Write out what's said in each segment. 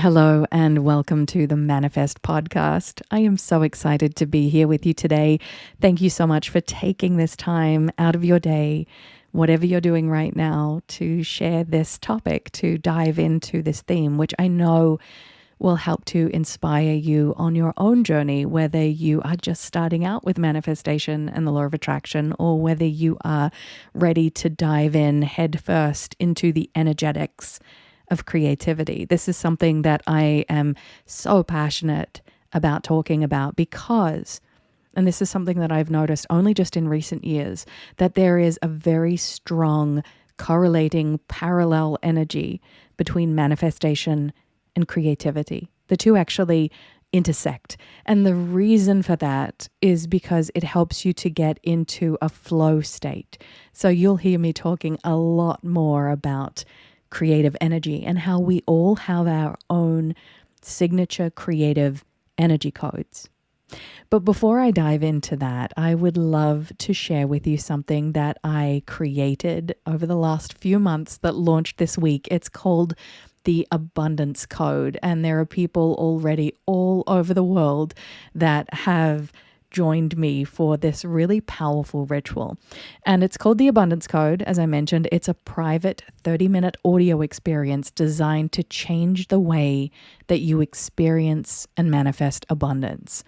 Hello and welcome to the Manifest Podcast. I am so excited to be here with you today. Thank you so much for taking this time out of your day, whatever you're doing right now, to share this topic, to dive into this theme, which I know will help to inspire you on your own journey, whether you are just starting out with manifestation and the law of attraction, or whether you are ready to dive in head first into the energetics of creativity. This is something that I am so passionate about talking about because, and this is something that I've noticed only just in recent years, that there is a very strong correlating parallel energy between manifestation and creativity. The two actually intersect. And the reason for that is because it helps you to get into a flow state. So you'll hear me talking a lot more about creative energy and how we all have our own signature creative energy codes. But before I dive into that, I would love to share with you something that I created over the last few months that launched this week. It's called the Abundance Code, and there are people already all over the world that have joined me for this really powerful ritual. And it's called the Abundance Code. As I mentioned, it's a private 30-minute audio experience designed to change the way that you experience and manifest abundance.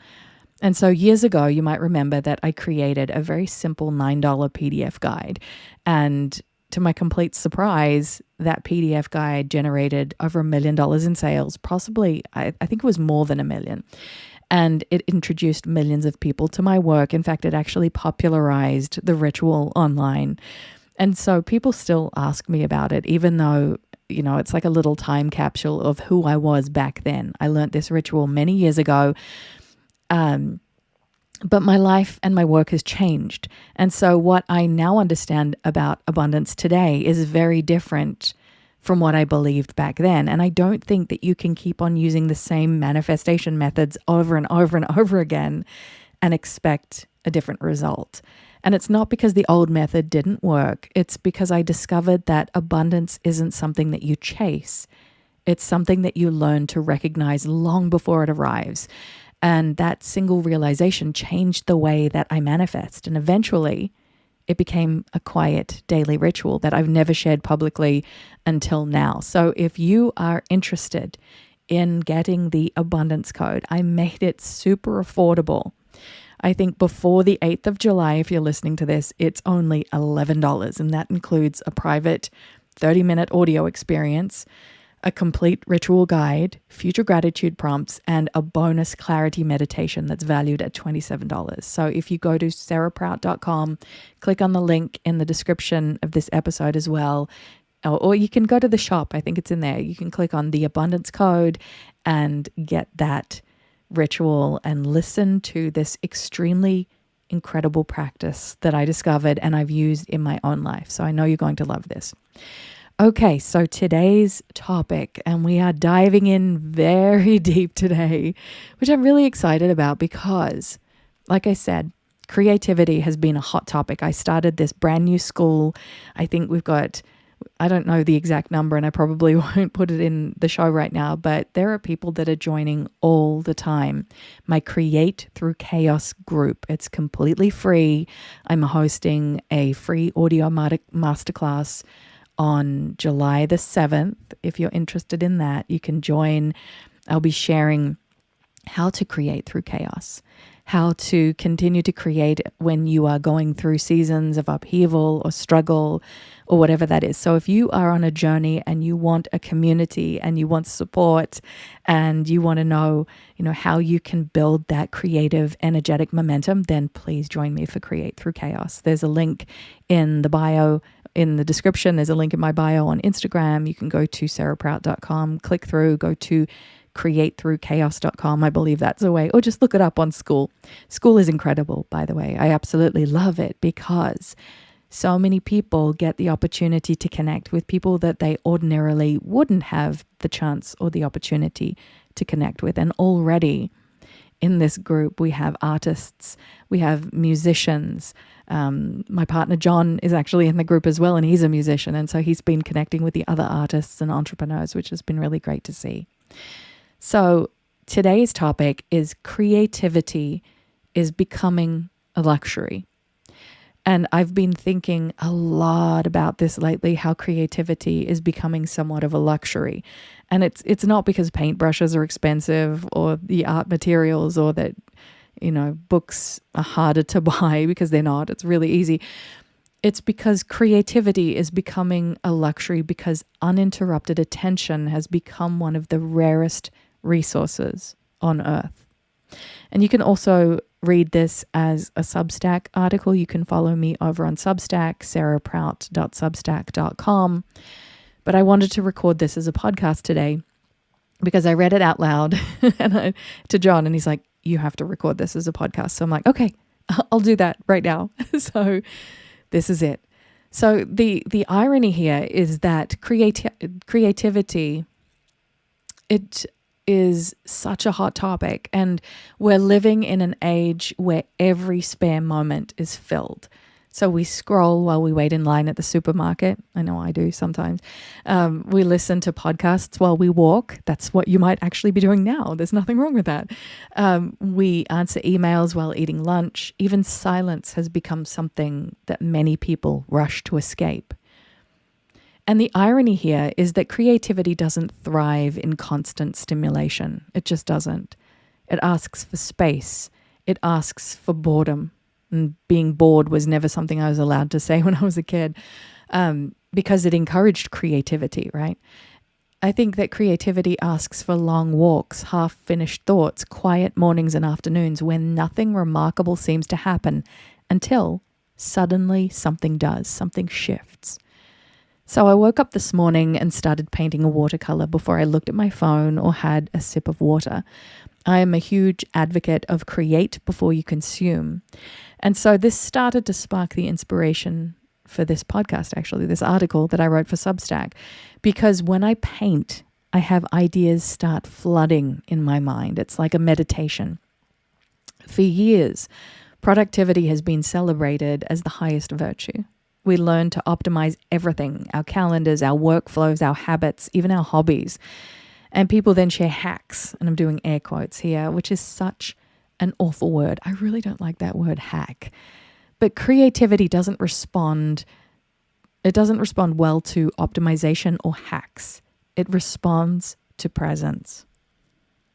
And so years ago, you might remember that I created a very simple $9 PDF guide. And to my complete surprise, that PDF guide generated over $1 million in sales, possibly, I think it was more than $1 million. And it introduced millions of people to my work. In fact, it actually popularized the ritual online. And so people still ask me about it, even though, you know, it's like a little time capsule of who I was back then. I learned this ritual many years ago. But my life and my work has changed. And so what I now understand about abundance today is very different from what I believed back then. And I don't think that you can keep on using the same manifestation methods over and over and over again and expect a different result. And it's not because the old method didn't work. It's because I discovered that abundance isn't something that you chase. It's something that you learn to recognize long before it arrives. And that single realization changed the way that I manifest. And eventually, it became a quiet daily ritual that I've never shared publicly until now. So if you are interested in getting the Abundance Code, I made it super affordable. I think before the 8th of July, if you're listening to this, it's only $11. And that includes a private 30-minute audio experience, a complete ritual guide, future gratitude prompts, and a bonus clarity meditation that's valued at $27. So if you go to sarahprout.com, click on the link in the description of this episode as well, or you can go to the shop. I think it's in there. You can click on the Abundance Code and get that ritual and listen to this extremely incredible practice that I discovered and I've used in my own life. So I know you're going to love this. Okay, so today's topic, and we are diving in very deep today, which I'm really excited about because, like I said, creativity has been a hot topic. I started this brand new school. I think we've got, I don't know the exact number, and I probably won't put it in the show right now, but there are people that are joining all the time. My Create Through Chaos group. It's completely free. I'm hosting a free audio masterclass on July the 7th. If you're interested in that, you can join. I'll be sharing how to create through chaos, how to continue to create when you are going through seasons of upheaval or struggle or whatever that is. So if you are on a journey and you want a community and you want support and you want to know, how you can build that creative, energetic momentum, then please join me for Create Through Chaos. There's a link in the bio, in the description. There's a link in my bio on Instagram. You can go to sarahprout.com, click through, go to createthroughchaos.com. I believe that's a way, or just look it up on School. School is incredible, by the way. I absolutely love it because so many people get the opportunity to connect with people that they ordinarily wouldn't have the chance or the opportunity to connect with. And already in this group, we have artists, we have musicians. My partner John is actually in the group as well, and he's a musician. And so he's been connecting with the other artists and entrepreneurs, which has been really great to see. So today's topic is creativity is becoming a luxury. And I've been thinking a lot about this lately, how creativity is becoming somewhat of a luxury. And it's not because paintbrushes are expensive or the art materials or that, books are harder to buy, because they're not. It's really easy. It's because creativity is becoming a luxury because uninterrupted attention has become one of the rarest resources on earth. And you can also read this as a Substack article. You can follow me over on Substack, sarahprout.substack.com. But I wanted to record this as a podcast today because I read it out loud to John, and he's like, you have to record this as a podcast. So I'm like, okay, I'll do that right now. So this is it. So the irony here is that creativity, it is such a hot topic, and we're living in an age where every spare moment is filled. So we scroll while we wait in line at the supermarket. I know I do sometimes. We listen to podcasts while we walk. That's what you might actually be doing now. There's nothing wrong with that. We answer emails while eating lunch. Even silence has become something that many people rush to escape. And the irony here is that creativity doesn't thrive in constant stimulation. It just doesn't. It asks for space. It asks for boredom. And being bored was never something I was allowed to say when I was a kid, because it encouraged creativity, right? I think that creativity asks for long walks, half-finished thoughts, quiet mornings and afternoons when nothing remarkable seems to happen until suddenly something does, something shifts. So I woke up this morning and started painting a watercolor before I looked at my phone or had a sip of water. I am a huge advocate of create before you consume. And so this started to spark the inspiration for this podcast, actually, this article that I wrote for Substack, because when I paint, I have ideas start flooding in my mind. It's like a meditation. For years, productivity has been celebrated as the highest virtue. We learn to optimize everything, our calendars, our workflows, our habits, even our hobbies. And people then share hacks, and I'm doing air quotes here, which is such an awful word. I really don't like that word, hack. But creativity doesn't respond well to optimization or hacks. It responds to presence.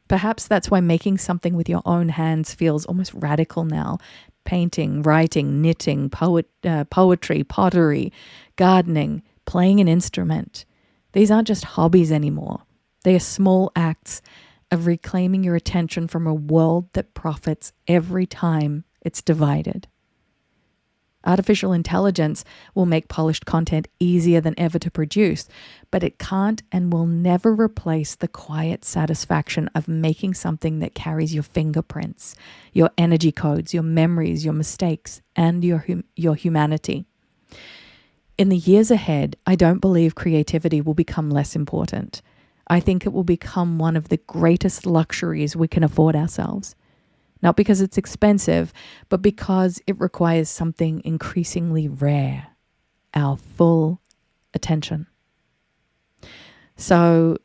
Perhaps that's why making something with your own hands feels almost radical now. Painting, writing, knitting, poetry, pottery, gardening, playing an instrument. These aren't just hobbies anymore. They are small acts of reclaiming your attention from a world that profits every time it's divided. Artificial intelligence will make polished content easier than ever to produce, but it can't and will never replace the quiet satisfaction of making something that carries your fingerprints, your energy codes, your memories, your mistakes, and your humanity. In the years ahead, I don't believe creativity will become less important. I think it will become one of the greatest luxuries we can afford ourselves. Not because it's expensive, but because it requires something increasingly rare, our full attention. So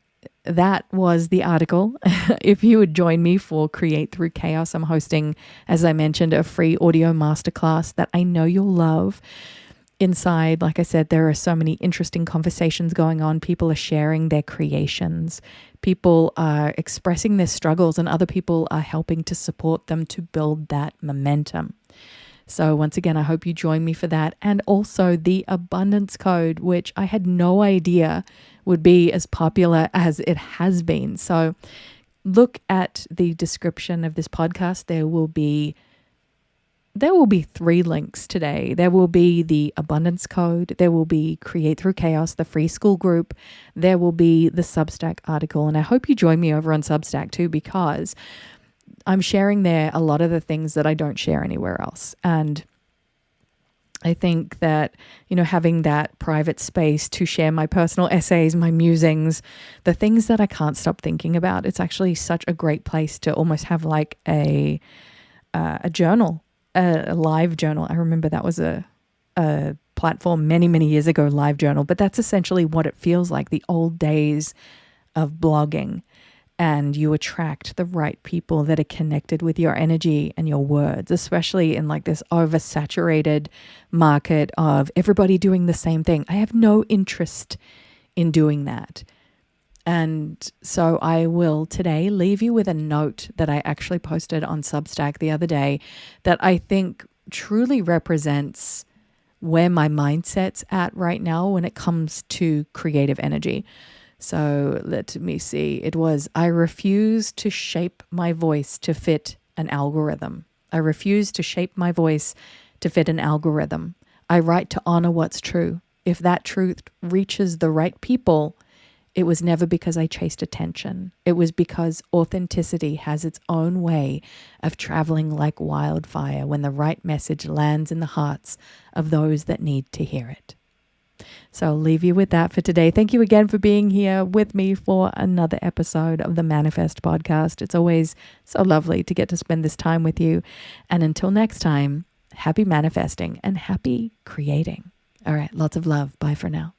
that was the article. If you would join me for Create Through Chaos, I'm hosting, as I mentioned, a free audio masterclass that I know you'll love. Inside, like I said, there are so many interesting conversations going on. People are sharing their creations. People are expressing their struggles, and other people are helping to support them to build that momentum. So once again, I hope you join me for that. And also the abundance code, which I had no idea would be as popular as it has been. So look at the description of this podcast. There will be 3 links today. There will be the abundance code. There will be Create Through Chaos, the free school group. There will be the Substack article. And I hope you join me over on Substack too, because I'm sharing there a lot of the things that I don't share anywhere else. And I think that, having that private space to share my personal essays, my musings, the things that I can't stop thinking about, it's actually such a great place to almost have like a journal. A live journal. I remember that was a platform many, many years ago, Live Journal, but that's essentially what it feels like, the old days of blogging. and you attract the right people that are connected with your energy and your words, especially in like this oversaturated market of everybody doing the same thing. I have no interest in doing that. And so I will today leave you with a note that I actually posted on Substack the other day that I think truly represents where my mindset's at right now when it comes to creative energy. So let me see. It was, I refuse to shape my voice to fit an algorithm. I refuse to shape my voice to fit an algorithm. I write to honor what's true. If that truth reaches the right people, it was never because I chased attention. It was because authenticity has its own way of traveling like wildfire when the right message lands in the hearts of those that need to hear it. So I'll leave you with that for today. Thank you again for being here with me for another episode of the Manifest Podcast. It's always so lovely to get to spend this time with you. And until next time, happy manifesting and happy creating. All right, lots of love. Bye for now.